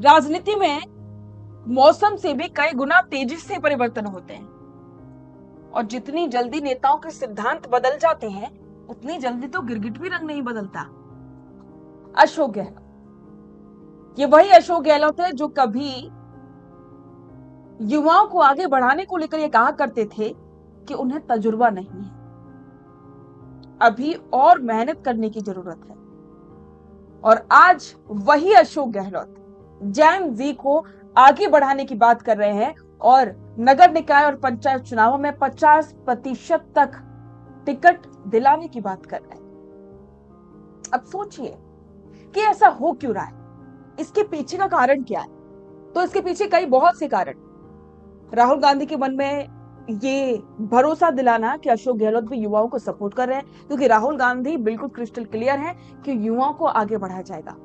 राजनीति में मौसम से भी कई गुना तेजी से परिवर्तन होते हैं और जितनी जल्दी नेताओं के सिद्धांत बदल जाते हैं उतनी जल्दी तो गिरगिट भी रंग नहीं बदलता। अशोक गहलोत, ये वही अशोक गहलोत है जो कभी युवाओं को आगे बढ़ाने को लेकर ये कहा करते थे कि उन्हें तजुर्बा नहीं है, अभी और मेहनत करने की जरूरत है। और आज वही अशोक गहलोत जैन जी को आगे बढ़ाने की बात कर रहे हैं और नगर निकाय और पंचायत चुनावों में 50% तक टिकट दिलाने की बात कर रहे हैं। अब सोचिए कि ऐसा हो क्यों रहा है, इसके पीछे का कारण क्या है? तो इसके पीछे कई बहुत से कारण। राहुल गांधी के मन में ये भरोसा दिलाना कि अशोक गहलोत भी युवाओं को सपोर्ट कर रहे हैं, क्योंकि राहुल गांधी बिल्कुल क्रिस्टल क्लियर है कि युवाओं को आगे बढ़ाया जाएगा।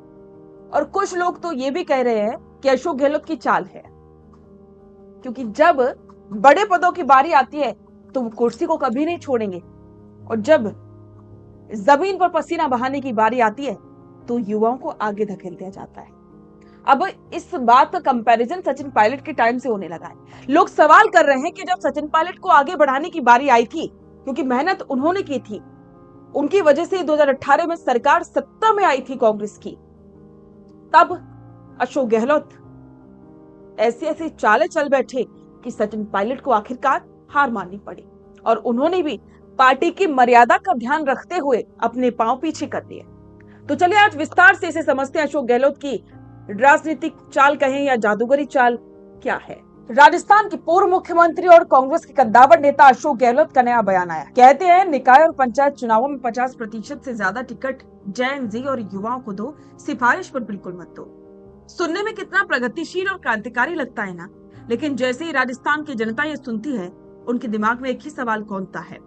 और कुछ लोग तो ये भी कह रहे हैं कि अशोक गहलोत की चाल है, क्योंकि जब बड़े पदों की बारी आती है तो वो कुर्सी को कभी नहीं छोड़ेंगे, और जब जमीन पर पसीना बहाने की बारी आती है तो युवाओं को आगे धकेल दिया जाता है। अब इस बात का कंपैरिजन सचिन पायलट के टाइम से होने लगा है। लोग सवाल कर रहे हैं कि जब सचिन पायलट को आगे बढ़ाने की बारी आई थी, क्योंकि मेहनत उन्होंने की थी, उनकी वजह से 2018 में सरकार सत्ता में आई थी कांग्रेस की, तब अशोक गहलोत ऐसी ऐसी चालें चल बैठे कि सचिन पायलट को आखिरकार हार माननी पड़ी और उन्होंने भी पार्टी की मर्यादा का ध्यान रखते हुए अपने पांव पीछे कर दिए। तो चलिए आज विस्तार से इसे समझते हैं, अशोक गहलोत की राजनीतिक चाल कहें या जादूगरी चाल क्या है। राजस्थान के पूर्व मुख्यमंत्री और कांग्रेस के कद्दावर नेता अशोक गहलोत का नया बयान आया। कहते हैं निकाय और पंचायत चुनावों में 50% से ज्यादा टिकट जैन जी और युवाओं को दो, सिफारिश पर बिल्कुल मत दो। सुनने में कितना प्रगतिशील और क्रांतिकारी लगता है ना, लेकिन जैसे ही राजस्थान की जनता ये सुनती है उनके दिमाग में एक ही सवाल कौंधता है।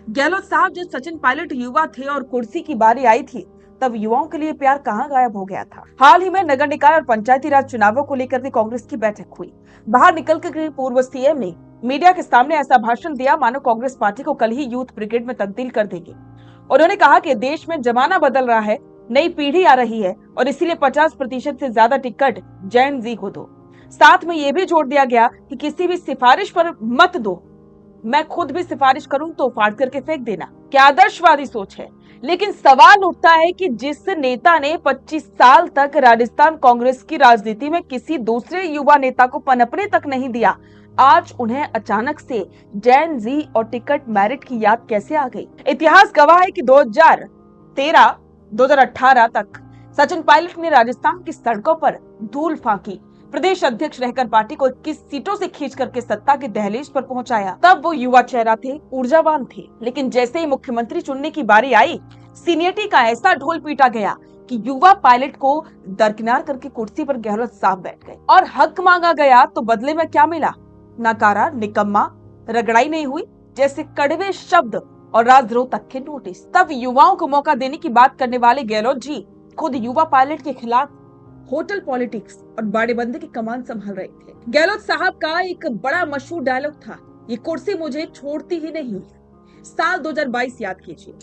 गहलोत साहब जब सचिन पायलट युवा थे और कुर्सी की बारी आई थी तब युवाओं के लिए प्यार कहां गायब हो गया था। हाल ही में नगर निकाय और पंचायती राज चुनावों को लेकर कांग्रेस की बैठक हुई। बाहर निकलकर पूर्व सीएम ने मीडिया के सामने ऐसा भाषण दिया मानो कांग्रेस पार्टी को कल ही यूथ ब्रिगेड में तब्दील कर देंगे। उन्होंने कहा कि देश में जमाना बदल रहा है, नई पीढ़ी आ रही है और इसीलिए 50% से ज्यादा टिकट जैन जी को दो। साथ में यह भी जोड़ दिया गया कि किसी भी सिफारिश पर मत दो, मैं खुद भी सिफारिश करूं तो फाड़ करके फेंक देना। क्या आदर्शवादी सोच है। लेकिन सवाल उठता है कि जिस नेता ने 25 साल तक राजस्थान कांग्रेस की राजनीति में किसी दूसरे युवा नेता को पनपने तक नहीं दिया, आज उन्हें अचानक से जैन जी और टिकट मेरिट की याद कैसे आ गई। इतिहास गवाह है कि 2013-2018 तक सचिन पायलट ने राजस्थान की सड़कों पर धूल फांकी, प्रदेश अध्यक्ष रहकर पार्टी को 21 सीटों से खींच करके सत्ता की दहलीज पर पहुंचाया। तब वो युवा चेहरा थे, ऊर्जावान थे, लेकिन जैसे ही मुख्यमंत्री चुनने की बारी आई, सीनियरिटी का ऐसा ढोल पीटा गया कि युवा पायलट को दरकिनार करके कुर्सी पर गहलोत साहब बैठ गए और हक मांगा गया तो बदले में क्या मिला? नकारा, निकम्मा, रगड़ाई नहीं हुई जैसे कड़वे शब्द और राजद्रोह तक के नोटिस। तब युवाओं को मौका देने की बात करने वाले गहलोत जी खुद युवा पायलट के खिलाफ होटल पॉलिटिक्स और बाड़ेबंदी की कमान संभाल रहे थे। गहलोत साहब का एक बड़ा मशहूर डायलॉग था, ये कुर्सी मुझे छोड़ती ही नहीं। साल 2022 याद कीजिए,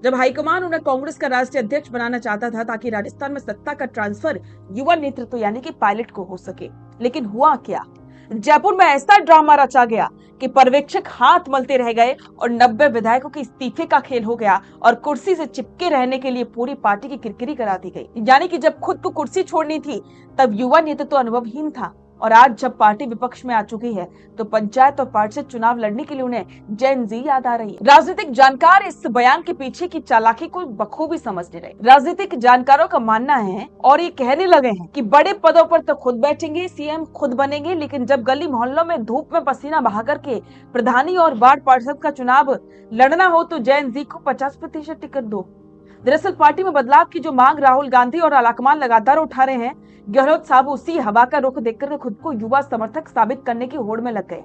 जब हाईकमान उन्हें कांग्रेस का राष्ट्रीय अध्यक्ष बनाना चाहता था ताकि राजस्थान में सत्ता का ट्रांसफर युवा नेतृत्व यानी कि पायलट को हो सके। लेकिन हुआ क्या? जयपुर में ऐसा ड्रामा रचा गया कि पर्यवेक्षक हाथ मलते रह गए और 90 विधायकों के इस्तीफे का खेल हो गया और कुर्सी से चिपके रहने के लिए पूरी पार्टी की किरकिरी करा दी गई। यानी कि जब खुद को कुर्सी छोड़नी थी तब युवा नेतृत्व अनुभवहीन था, और आज जब पार्टी विपक्ष में आ चुकी है तो पंचायत और पार्षद चुनाव लड़ने के लिए उन्हें जैन जी याद आ रही है। राजनीतिक जानकार इस बयान के पीछे की चालाकी को बखूबी समझने रहे। राजनीतिक जानकारों का मानना है और ये कहने लगे हैं कि बड़े पदों पर तो खुद बैठेंगे, सीएम खुद बनेंगे, लेकिन जब गली मोहल्लों में धूप में पसीना बहा करके प्रधानी और वार्ड पार्षद का चुनाव लड़ना हो तो जैन जी को 50% टिकट दो। दरअसल पार्टी में बदलाव की जो मांग राहुल गांधी और आलाकमान लगातार उठा रहे हैं, गहलोत साहब उसी हवा का रुख देखकर खुद को युवा समर्थक साबित करने की होड़ में लग गए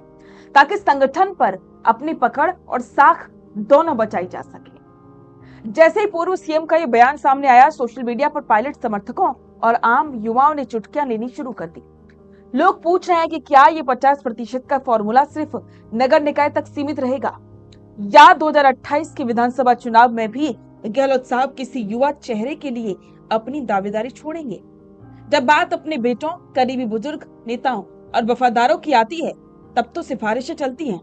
ताकि संगठन पर अपनी पकड़ और साख दोनों बचाई जा सके। जैसे ही पूर्व सीएम का ये बयान सामने आया, सोशल मीडिया पर पायलट समर्थकों और आम युवाओं ने चुटकियां लेनी शुरू कर दी। लोग पूछ रहे हैं कि क्या ये 50% का फॉर्मूला सिर्फ नगर निकाय तक सीमित रहेगा या 2028 के विधानसभा चुनाव में भी गहलोत साहब किसी युवा चेहरे के लिए अपनी दावेदारी छोड़ेंगे। जब बात अपने बेटों, करीबी बुजुर्ग, नेताओं और वफादारों की आती है तब तो सिफारिशें चलती हैं,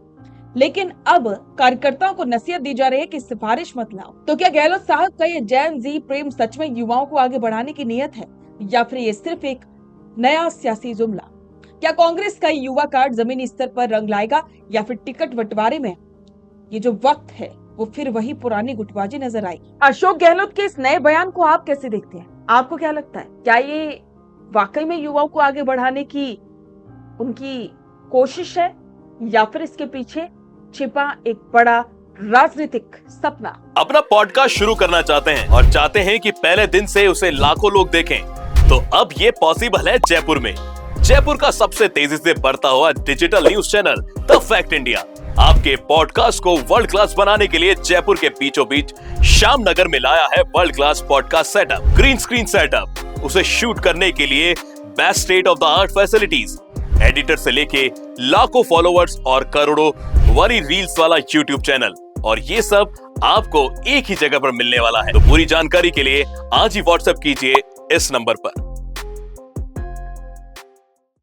लेकिन अब कार्यकर्ताओं को नसीहत दी जा रही है कि सिफारिश मत लाओ। तो क्या गहलोत साहब का ये जेन जी प्रेम सच में युवाओं को आगे बढ़ाने की नीयत है, या फिर ये सिर्फ एक नया सियासी जुमला? क्या कांग्रेस का युवा कार्ड जमीनी स्तर पर रंग लाएगा, या फिर टिकट बंटवारे में ये जो वक्त है वो फिर वही पुरानी गुटबाजी नजर आएगी? अशोक गहलोत के इस नए बयान को आप कैसे देखते हैं? आपको क्या लगता है, क्या ये वाकई में युवाओं को आगे बढ़ाने की उनकी कोशिश है, या फिर इसके पीछे छिपा एक बड़ा राजनीतिक सपना? अपना पॉडकास्ट शुरू करना चाहते हैं और चाहते हैं कि पहले दिन से उसे लाखों लोग देखें, तो अब ये पॉसिबल है जयपुर में। जयपुर का सबसे तेजी से बढ़ता हुआ digital news channel the fact India आपके पॉडकास्ट को वर्ल्ड क्लास बनाने के लिए जयपुर के बीचों बीच श्यामनगर में लाया है world class podcast setup, green screen setup, उसे शूट करने के लिए best state of the art facilities, editor से लेके लाखों फॉलोअर्स और करोड़ों वाली रील्स वाला यूट्यूब चैनल, और ये सब आपको एक ही जगह पर मिलने वाला है। तो पूरी जानकारी के लिए आज ही व्हाट्सएप कीजिए इस नंबर पर।